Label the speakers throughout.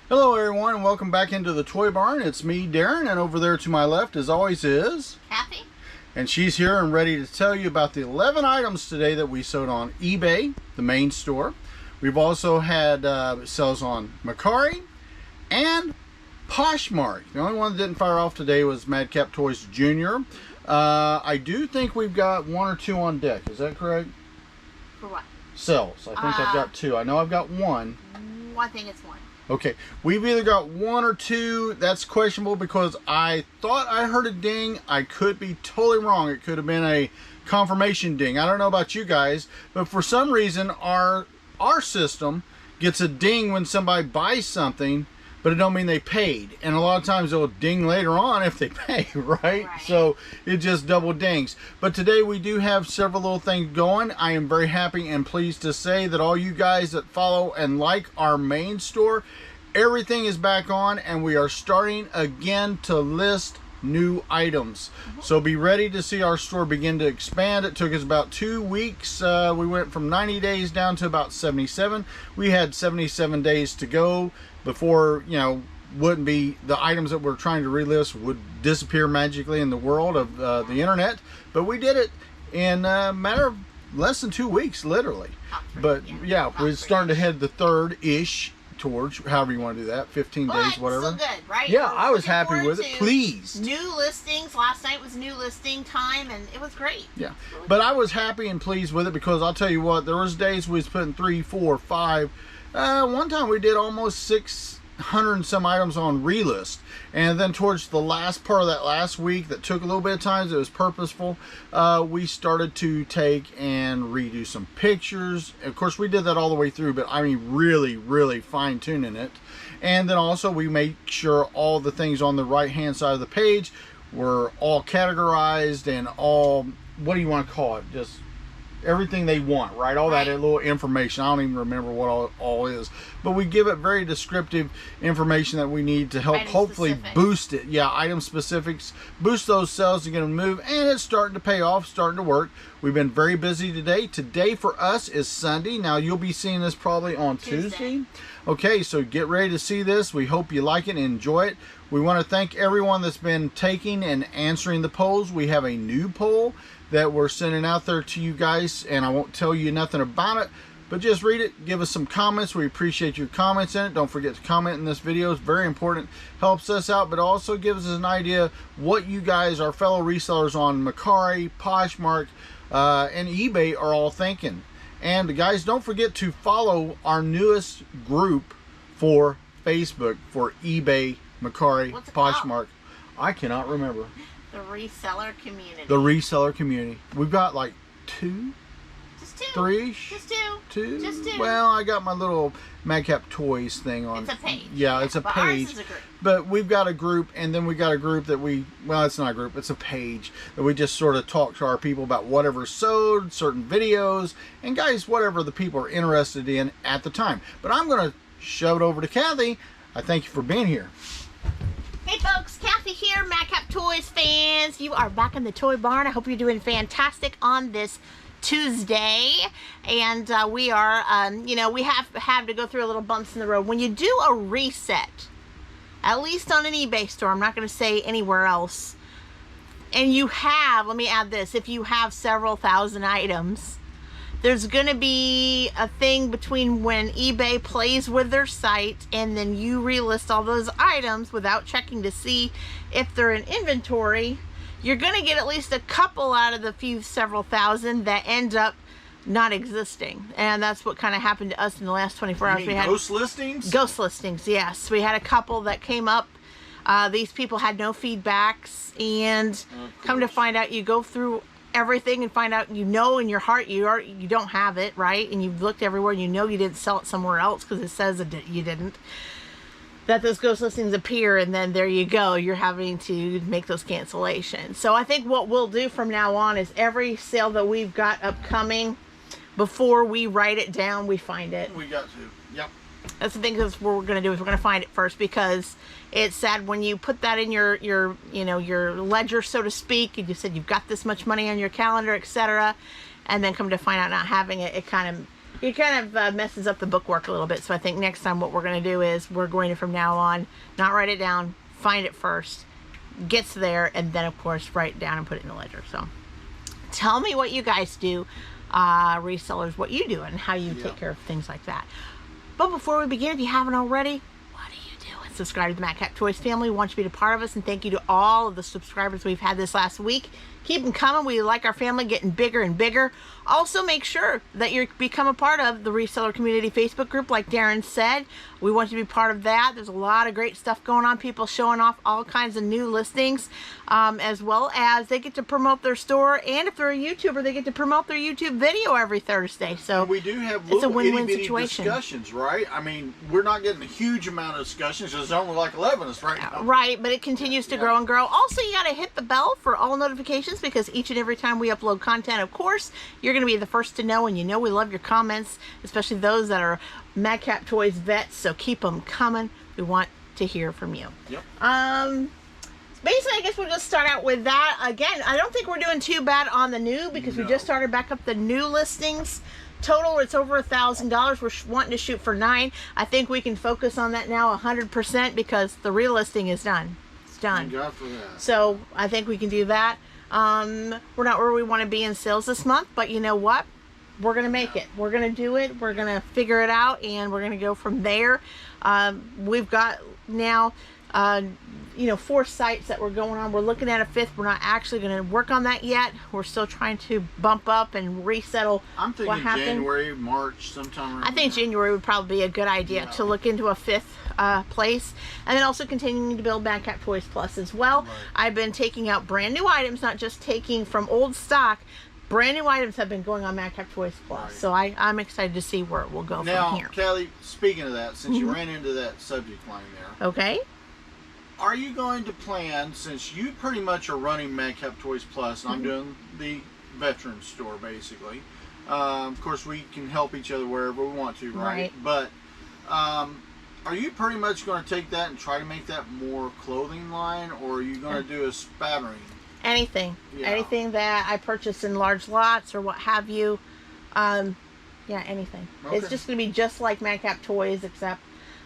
Speaker 1: Hello everyone and welcome back into the Toy Barn. It's me, Darren, and over there to my left as always is
Speaker 2: Kathy.
Speaker 1: And she's here and ready to tell you about the 11 items today that we sold on eBay, the main store. We've also had sales on Mercari and Poshmark. The only one that didn't fire off today was Madcap Toys Jr. I do think we've got one or two on deck. Is that correct?
Speaker 2: For what?
Speaker 1: Sales. I think I've got two. I know I've got one.
Speaker 2: I think it's one.
Speaker 1: Okay, we've either got one or two. That's questionable because I thought I heard a ding. I could be totally wrong. It could have been a confirmation ding. I don't know about you guys, but for some reason our system gets a ding when somebody buys something, but it don't mean they paid. And a lot of times it'll ding later on if they pay, right? So it just double dings. But today we do have several little things going. I am very happy and pleased to say that all you guys that follow and like our main store, everything is back on and we are starting again to list new items. So be ready to see our store begin to expand. It took us about 2 weeks. We went from 90 days down to about 77. We had 77 days to go before, you know, wouldn't be the items that we're trying to relist would disappear magically in the world of the internet. But we did it in a matter of less than 2 weeks, literally. But yeah, we're starting to head the third-ish towards, however you want to do that, 15 days, whatever.
Speaker 2: Still good, right?
Speaker 1: Yeah, I was happy with it. Pleased.
Speaker 2: New listings. Last night was new listing time, and it was great.
Speaker 1: Yeah, but I was happy and pleased with it because I'll tell you what, there was days we was putting 3, 4, 5. One time we did almost 600 and some items on relist, and then towards the last part of that last week that took a little bit of time, it was purposeful, we started to take and redo some pictures. Of course we did that all the way through, but I mean really fine-tuning it. And then also we made sure all the things on the right hand side of the page were all categorized and all, what do you want to call it, just everything they want, right? All that little information. I don't even remember what all is, but we give it very descriptive information that we need to help hopefully boost it. Yeah, item specifics, boost those sales to get them moved, and it's starting to pay off, starting to work. We've been very busy today. Today for us is Sunday. Now you'll be seeing this probably on Tuesday. Okay, so get ready to see this. We hope you like it and enjoy it. We want to thank everyone that's been taking and answering the polls. We have a new poll that we're sending out there to you guys, and I won't tell you nothing about it, but just read it, give us some comments. We appreciate your comments in it. Don't forget to comment in this video. It's very important, helps us out, but also gives us an idea what you guys, our fellow resellers on Mercari, Poshmark, and eBay are all thinking. And guys, don't forget to follow our newest group for Facebook for eBay, Mercari, Poshmark. I cannot remember.
Speaker 2: The reseller community.
Speaker 1: The reseller community. We've got like 2?
Speaker 2: Just 2.
Speaker 1: 3?
Speaker 2: Just 2.
Speaker 1: 2?
Speaker 2: Just 2.
Speaker 1: Well, I got my little Madcap Toys thing on.
Speaker 2: It's a page.
Speaker 1: Yeah, it's a page.
Speaker 2: Ours is a group.
Speaker 1: But we've got a group, and then we got a group that we, well, it's not a group, it's a page that we just sort of talk to our people about whatever sold, certain videos, and guys, whatever the people are interested in at the time. But I'm going to shove it over to Kathy. I thank you for being here.
Speaker 2: Hey folks, Kathy here, Madcap Toys fans. You are back in the Toy Barn. I hope you're doing fantastic on this Tuesday. And we are, you know, we have to go through a little bumps in the road. When you do a reset, at least on an eBay store, I'm not going to say anywhere else, and you have, let me add this, if you have several thousand items, there's going to be a thing between when eBay plays with their site and then you relist all those items without checking to see if they're in inventory. You're going to get at least a couple out of the several thousand that end up not existing. And that's what kind of happened to us in the last 24 hours.
Speaker 1: You mean ghost listings?
Speaker 2: Ghost listings, yes. We had a couple that came up. These people had no feedbacks, and come to find out, you go through everything and find out, you know, in your heart you don't have it, right? And you've looked everywhere, and you know you didn't sell it somewhere else because it says that you didn't. That those ghost listings appear, and then there you go, you're having to make those cancellations. So I think what we'll do from now on is every sale that we've got upcoming, before we write it down, we find it.
Speaker 1: We got to. Yep.
Speaker 2: That's the thing. That's what we're going to do, is we're going to find it first, because it's sad when you put that in your you know, your ledger, so to speak, and you said you've got this much money on your calendar, etc., and then come to find out not having it. It kind of It kind of messes up the bookwork a little bit. So I think next time what we're going to do is we're going to, from now on, not write it down, find it first, gets there, and then of course write it down and put it in the ledger. So tell me what you guys do, resellers, what you do and how you take care of things like that. But before we begin, if you haven't already, what are you doing? Subscribe to the Madcap Toys family. We want you to be a part of us, and thank you to all of the subscribers we've had this last week. Keep them coming. We like our family getting bigger and bigger. Also, make sure that you become a part of the Reseller Community Facebook group, like Daren said. We want you to be part of that. There's a lot of great stuff going on. People showing off all kinds of new listings, as well as they get to promote their store. And if they're a YouTuber, they get to promote their YouTube video every Thursday. So
Speaker 1: and we do have
Speaker 2: it's a
Speaker 1: little
Speaker 2: win-win
Speaker 1: itty-bitty
Speaker 2: situation.
Speaker 1: discussions, right? I mean, we're not getting a huge amount of discussions. There's only like 11 of us right now.
Speaker 2: Right, but it continues to grow and grow. Also, you got to hit the bell for all notifications, because each and every time we upload content, of course, you're going to be the first to know. And you know we love your comments, especially those that are Madcap Toys vets, so keep them coming. We want to hear from you.
Speaker 1: Yep.
Speaker 2: Basically, I guess we'll just start out with that. Again, I don't think we're doing too bad on the new, because we just started back up the new listings. Total, it's over $1,000. We're wanting to shoot for 9. I think we can focus on that now 100%, because the real listing is done. It's done.
Speaker 1: Thank God for that.
Speaker 2: So I think we can do that. We're not where we want to be in sales this month, but you know what? We're going to make it. We're going to do it. We're going to figure it out, and we're going to go from there. We've got now, 4 sites that we're going on. We're looking at a 5th. We're not actually going to work on that yet. We're still trying to bump up and resettle
Speaker 1: I'm thinking
Speaker 2: what happened.
Speaker 1: January, March, sometime around
Speaker 2: I think January would probably be a good idea to look into a 5th place, and then also continuing to build Madcap Toys Plus as well.
Speaker 1: Right.
Speaker 2: I've been taking out brand new items, not just taking from old stock. Brand new items have been going on Madcap Toys Plus,
Speaker 1: Right.
Speaker 2: so I'm excited to see where it will go
Speaker 1: now,
Speaker 2: from here.
Speaker 1: Kelly, speaking of that, since you ran into that subject line there,
Speaker 2: Okay.
Speaker 1: are you going to plan, since you pretty much are running Madcap Toys Plus, and I'm doing the veteran store basically. Of course, we can help each other wherever we want to, right? But are you pretty much going to take that and try to make that more clothing line, or are you going to do a spattering?
Speaker 2: Anything.
Speaker 1: Yeah.
Speaker 2: Anything that I purchase in large lots or what have you. Yeah, anything.
Speaker 1: Okay.
Speaker 2: It's just going to be just like Madcap Toys, except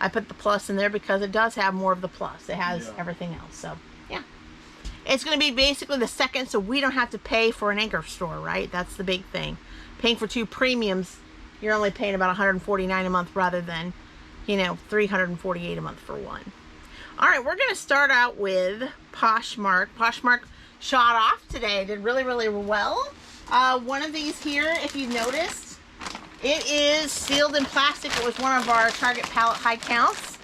Speaker 2: I put the plus in there because it does have more of the plus. It has everything else. So, yeah. It's going to be basically the second, so we don't have to pay for an anchor store, right? That's the big thing. Paying for 2 premiums, you're only paying about $149 a month rather than, $348 a month for 1. All right, we're going to start out with Poshmark. Poshmark shot off today. Did really, really well. One of these here, if you noticed, it is sealed in plastic. It was one of our Target pallet high counts.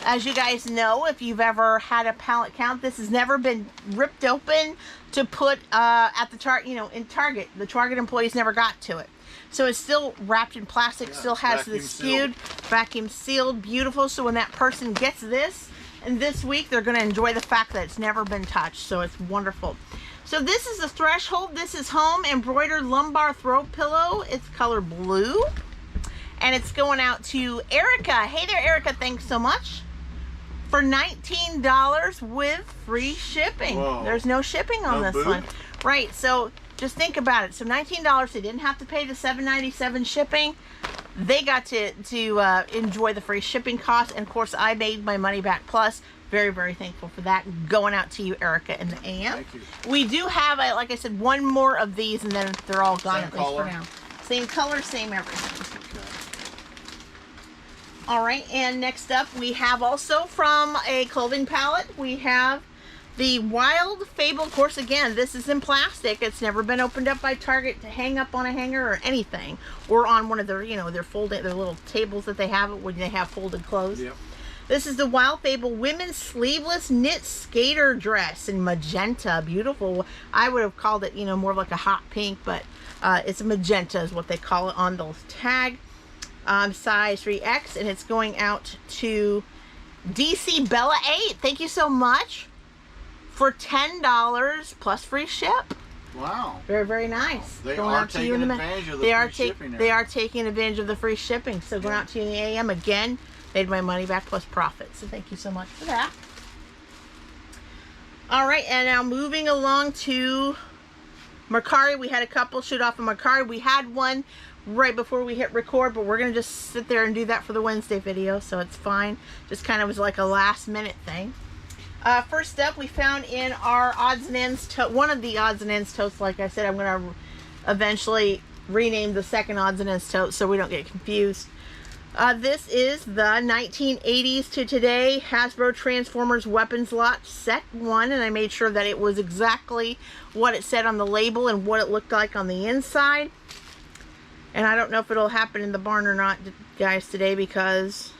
Speaker 2: As you guys know, if you've ever had a pallet count, this has never been ripped open to put at the in Target. The Target employees never got to it. So it's still wrapped in plastic, still has the skewed, vacuum sealed, beautiful. So when that person gets this, and this week, they're going to enjoy the fact that it's never been touched. So it's wonderful. So this is the threshold. This is home embroidered lumbar throw pillow. It's color blue. And it's going out to Erica. Hey there, Erica. Thanks so much. For $19 with free shipping. Whoa. There's no shipping on this one. Right. So just think about it. So $19. They didn't have to pay the $7.97 shipping. They got to enjoy the free shipping costs, and of course I made my money back plus. Very, very thankful for that. Going out to you, Erica, in the AM.
Speaker 1: Thank you.
Speaker 2: We do have, like I said, 1 more of these, and then they're all gone, at least
Speaker 1: color.
Speaker 2: for now. Same color, same everything.
Speaker 1: Okay.
Speaker 2: All right, and next up we have also from a clothing palette, we have the Wild Fable. Of course, again, this is in plastic. It's never been opened up by Target to hang up on a hanger or anything, or on one of their, their little tables that they have when they have folded clothes.
Speaker 1: Yep.
Speaker 2: This is the Wild Fable women's sleeveless knit skater dress in magenta. Beautiful. I would have called it, more of like a hot pink, but it's a magenta is what they call it on those tag. Size 3X, and it's going out to DC Bella 8. Thank you so much. For $10 plus free ship.
Speaker 1: Wow.
Speaker 2: Very, very nice.
Speaker 1: They
Speaker 2: going
Speaker 1: are
Speaker 2: out to
Speaker 1: taking
Speaker 2: you in
Speaker 1: advantage of the free shipping.
Speaker 2: They are taking advantage of the free shipping. So going out to you in the AM again, made my money back plus profit. So thank you so much for that. All right, and now moving along to Mercari. We had a couple shoot off of Mercari. We had one right before we hit record, but we're going to just sit there and do that for the Wednesday video, so it's fine. Just kind of was like a last minute thing. First up, we found in our odds and ends tote, one of the odds and ends totes. Like I said, I'm going to eventually rename the second odds and ends tote so we don't get confused. This is the 1980s to today Hasbro Transformers Weapons Lot Set 1, and I made sure that it was exactly what it said on the label and what it looked like on the inside. And I don't know if it'll happen in the barn or not, guys, today, because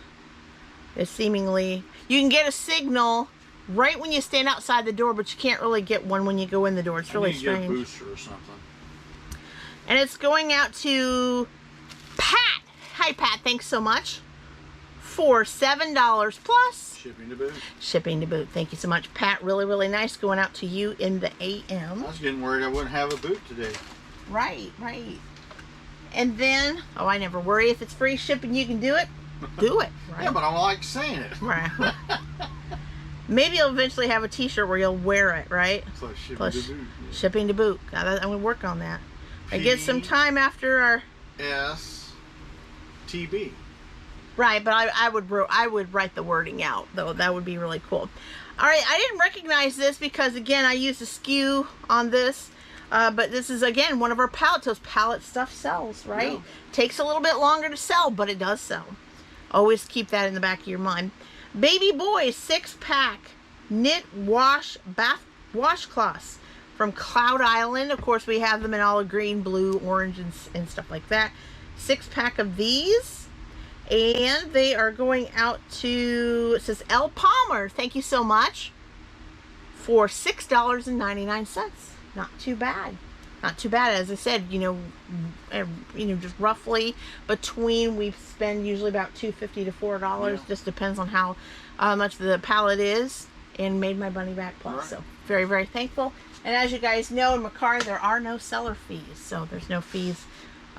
Speaker 2: it's seemingly... You can get a signal right when you stand outside the door, but you can't really get one when you go in the door. It's really strange.
Speaker 1: Get a booster or something.
Speaker 2: And it's going out to Pat. Hi, Pat. Thanks so much. For $7 plus
Speaker 1: shipping to boot.
Speaker 2: Shipping to boot. Thank you so much, Pat. Really, really nice. Going out to you in the AM.
Speaker 1: I was getting worried I wouldn't have a boot today.
Speaker 2: Right, right. And then, oh, I never worry. If it's free shipping, you can do it. Do it. Right?
Speaker 1: Yeah, but I don't like saying it.
Speaker 2: Right. Maybe you'll eventually have a T-shirt where you'll wear it, right?
Speaker 1: It's like shipping
Speaker 2: Plus,
Speaker 1: to boot. Yeah.
Speaker 2: Shipping to boot. I'm going to work on that. I get some time after our...
Speaker 1: TB.
Speaker 2: Right, but I would write the wording out, though. That would be really cool. All right, I didn't recognize this because, again, I used a SKU on this. But this is, again, one of our pallet totes. Pallet stuff sells, right?
Speaker 1: Yeah.
Speaker 2: Takes a little bit longer to sell, but it does sell. Always keep that in the back of your mind. Baby Boy 6-pack knit washcloths from Cloud Island. Of course, we have them in all green, blue, orange, and stuff like that. 6-pack of these. And they are going out to, it says L. Palmer. Thank you so much. For $6.99. Not too bad. Not too bad. As I said, you know, just roughly between, we spend usually about $2.50 to $4. Yeah. Just depends on how much the pallet is, and made my money back plus. Right. So very, very thankful. And as you guys know, in Mercari there are no seller fees, so there's no fees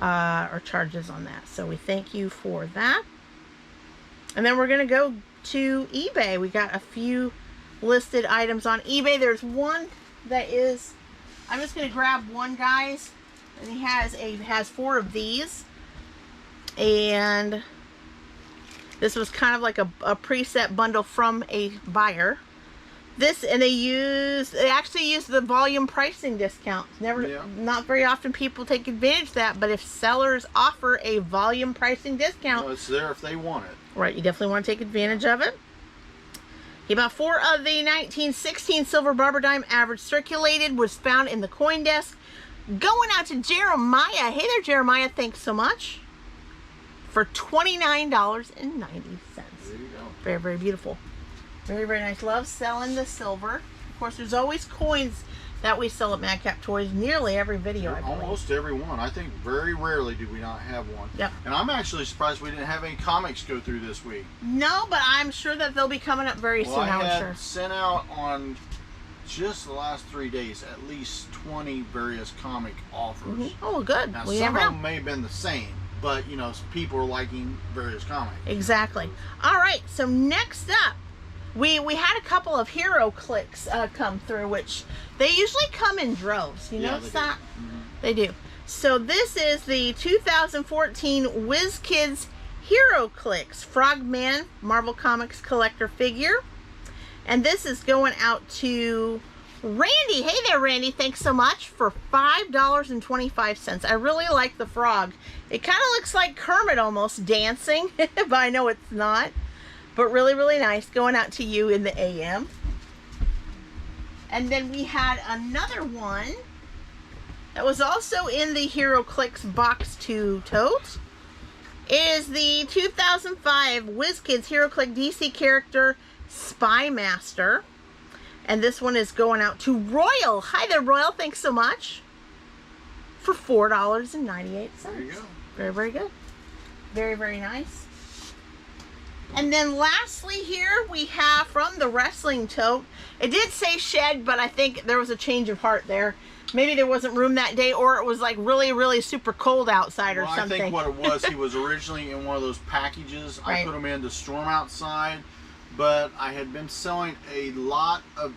Speaker 2: or charges on that. So we thank you for that. And then we're gonna go to eBay. We got a few listed items on eBay. There's one that is, I'm just going to grab one, guys, and he has 4 of these, and this was kind of like a preset bundle from a buyer. This, and they actually use the volume pricing discount. Not very often people take advantage of that, but if sellers offer a volume pricing discount,
Speaker 1: well, it's there if they want it.
Speaker 2: Right, you definitely want to take advantage of it. He bought 4 of the 1916 silver barber dime average circulated, was found in the coin desk. Going out to Jeremiah. Hey there, Jeremiah. Thanks so much. For $29.90.
Speaker 1: There you go.
Speaker 2: Very, very beautiful. Very, very nice. Love selling the silver. Of course, there's always coins that we sell at Madcap Toys. Nearly every video, I believe.
Speaker 1: Almost every one. I think very rarely do we not have one.
Speaker 2: Yep.
Speaker 1: And I'm actually surprised we didn't have any comics go through this week.
Speaker 2: No, but I'm sure that they'll be coming up very soon.
Speaker 1: I had
Speaker 2: sure.
Speaker 1: sent out on just the last 3 days at least 20 various comic offers.
Speaker 2: Mm-hmm. Oh, good.
Speaker 1: Now, some of them may have been the same, but, you know, people are liking various comics.
Speaker 2: Exactly. All right, so next up, we had a couple of hero clicks come through, which they usually come in droves. You notice that? Mm-hmm. They do. So this is the 2014 WizKids Hero Clicks Frogman Marvel Comics collector figure. And this is going out to Randy. Hey there, Randy. Thanks so much. For $5.25. I really like the frog. It kind of looks like Kermit almost dancing, but I know it's not. But really, really nice. Going out to you in the AM. And then we had another one that was also in the Hero Clicks Box 2 tote. It is the 2005 WizKids Hero Click DC character Spy Master. And this one is going out to Royal. Hi there, Royal. Thanks so much. For $4.98.
Speaker 1: There you go.
Speaker 2: Very, very good. Very, very nice. And then lastly here we have from the wrestling tote. It did say shed, but I think there was a change of heart there. Maybe there wasn't room that day, or it was like really, really super cold outside or something.
Speaker 1: I think what it was, he was originally in one of those packages. Right. I put him in to storm outside, but I had been selling a lot of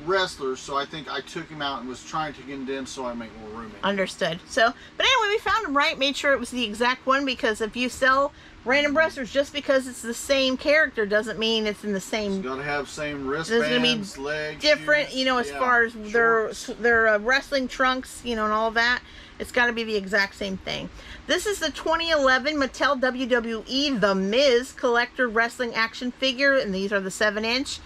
Speaker 1: wrestlers, so I think I took him out and was trying to condense so I make more room in it.
Speaker 2: Understood. So, but anyway, we found him right, made sure it was the exact one, because if you sell random wrestlers, just because it's the same character doesn't mean it's in the same.
Speaker 1: It's got to have same
Speaker 2: There's
Speaker 1: wristbands,
Speaker 2: gonna be
Speaker 1: legs,
Speaker 2: different,
Speaker 1: shoes,
Speaker 2: you know, as
Speaker 1: yeah,
Speaker 2: far as
Speaker 1: shorts.
Speaker 2: their wrestling trunks, you know, and all that. It's got to be the exact same thing. This is the 2011 Mattel WWE The Miz Collector Wrestling Action Figure, and these are the 7-inch.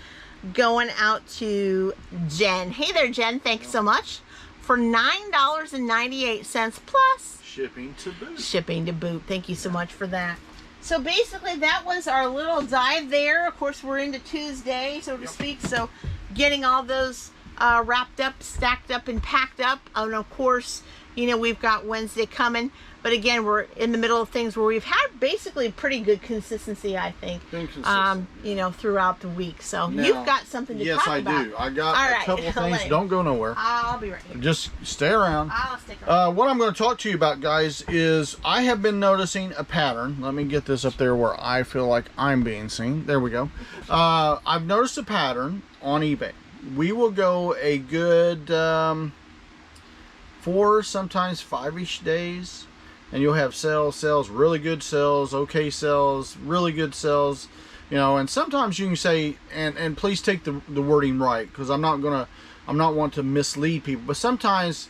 Speaker 2: Going out to Jen. Hey there, Jen. Thanks so much. For $9.98 plus
Speaker 1: Shipping to boot.
Speaker 2: shipping to boot. Thank you so much for that. So basically, that was our little dive there. Of course, we're into Tuesday, so to speak. So getting all those wrapped up, stacked up, and packed up. And of course, you know, we've got Wednesday coming. But again, we're in the middle of things where we've had basically pretty good consistency, I think.
Speaker 1: Been consistent.
Speaker 2: You know, throughout the week. So
Speaker 1: Now,
Speaker 2: you've got something to
Speaker 1: yes,
Speaker 2: talk
Speaker 1: I
Speaker 2: about.
Speaker 1: do. I got
Speaker 2: All
Speaker 1: a
Speaker 2: right.
Speaker 1: couple of things.
Speaker 2: Elaine.
Speaker 1: Don't go nowhere.
Speaker 2: I'll be right here.
Speaker 1: Just stay around.
Speaker 2: I'll stick around.
Speaker 1: What I'm going to talk to you about, guys, is I have been noticing a pattern. Let me get this up there where I feel like I'm being seen. There we go. I've noticed a pattern on eBay. We will go a good 4, sometimes 5-ish days, and you'll have sales, really good sales, okay sales, really good sales, you know. And sometimes you can say, and please take the wording right, because I'm not want to mislead people, but sometimes,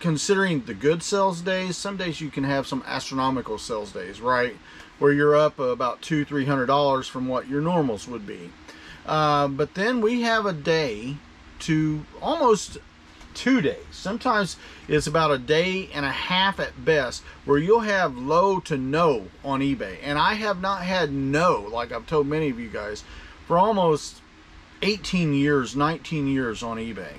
Speaker 1: considering the good sales days, some days you can have some astronomical sales days, right, where you're up about $200-300 from what your normals would be. But then we have a day to almost 2 days. Sometimes it's about a day and a half at best, where you'll have low to no on eBay. And I have not had no, like I've told many of you guys, for almost 18 years, 19 years on eBay.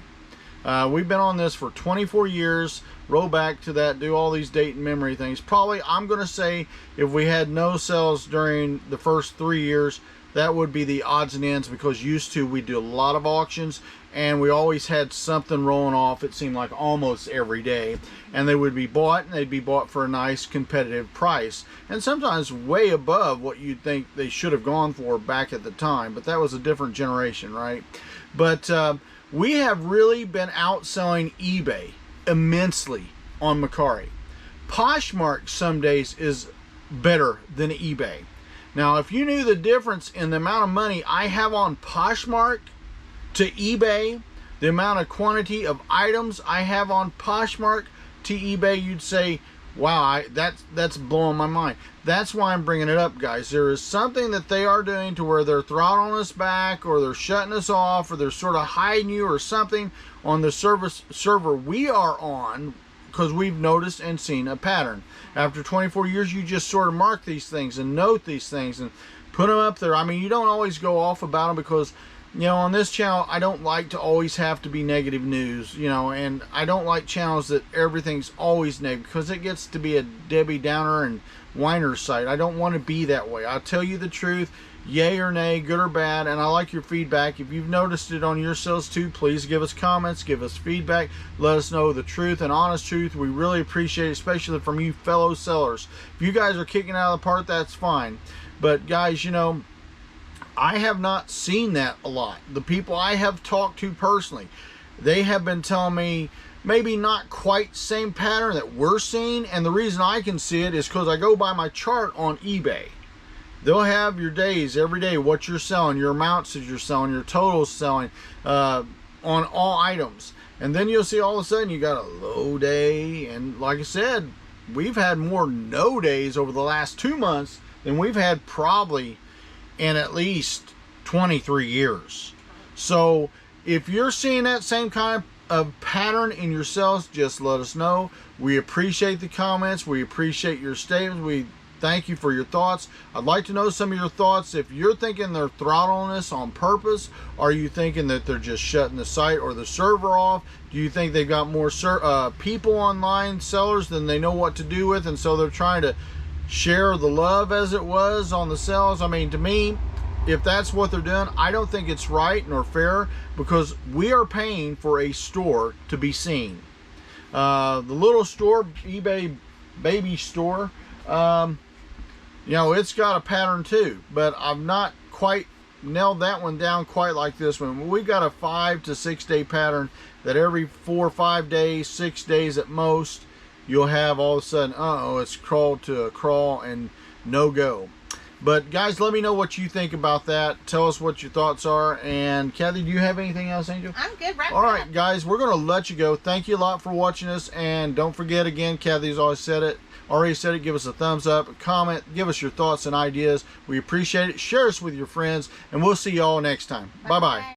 Speaker 1: We've been on this for 24 years. Roll back to that, do all these date and memory things. Probably, I'm going to say, if we had no sales during the first 3 years, that would be the odds and ends, because used to, we do a lot of auctions, and we always had something rolling off, it seemed like almost every day, and they would be bought, and they'd be bought for a nice competitive price, and sometimes way above what you'd think they should have gone for back at the time. But that was a different generation, right? But we have really been outselling eBay immensely on Mercari. Poshmark some days is better than eBay. Now, if you knew the difference in the amount of money I have on Poshmark to eBay, the amount of quantity of items I have on Poshmark to eBay, you'd say, wow, that's blowing my mind. That's why I'm bringing it up, guys. There is something that they are doing to where they're throttling us back, or they're shutting us off, or they're sort of hiding you or something on the server we are on, because we've noticed and seen a pattern. After 24 years, you just sort of mark these things and note these things and put them up there. I mean, you don't always go off about them, because, you know, on this channel, I don't like to always have to be negative news, you know, and I don't like channels that everything's always negative, because it gets to be a Debbie Downer and whiner site. I don't want to be that way. I'll tell you the truth, yay or nay, good or bad, and I like your feedback. If you've noticed it on your sales too, please give us comments, give us feedback, let us know the truth and honest truth. We really appreciate it, especially from you fellow sellers. If you guys are kicking out of the park, that's fine. But guys, you know, I have not seen that a lot. The people I have talked to personally, they have been telling me maybe not quite same pattern that we're seeing, and the reason I can see it is because I go by my chart on eBay. They'll have your days every day, what you're selling, your amounts that you're selling, your totals selling on all items. And then you'll see all of a sudden you got a low day. And like I said, we've had more no days over the last 2 months than we've had probably in at least 23 years. So if you're seeing that same kind of pattern in your sales, just let us know. We appreciate the comments. We appreciate your statements. We thank you for your thoughts. I'd like to know some of your thoughts. If you're thinking they're throttling us on purpose, are you thinking that they're just shutting the site or the server off? Do you think they've got more people online, sellers, than they know what to do with, and so they're trying to share the love, as it was, on the sales? I mean, to me, if that's what they're doing, I don't think it's right nor fair, because we are paying for a store to be seen. The little store, eBay baby store, you know, it's got a pattern too, but I've not quite nailed that one down quite like this one. We've got a 5 to 6 day pattern that every 4 or 5 days, 6 days at most, you'll have all of a sudden, it's crawled to a crawl and no go. But guys, let me know what you think about that. Tell us what your thoughts are. And Kathy, do you have anything else, Angel?
Speaker 2: I'm good. All
Speaker 1: right, guys, we're going to let you go. Thank you a lot for watching us. And don't forget, again, Kathy's already said it. Give us a thumbs up, a comment, give us your thoughts and ideas. We appreciate it. Share us with your friends, and we'll see you all next time. Bye-bye.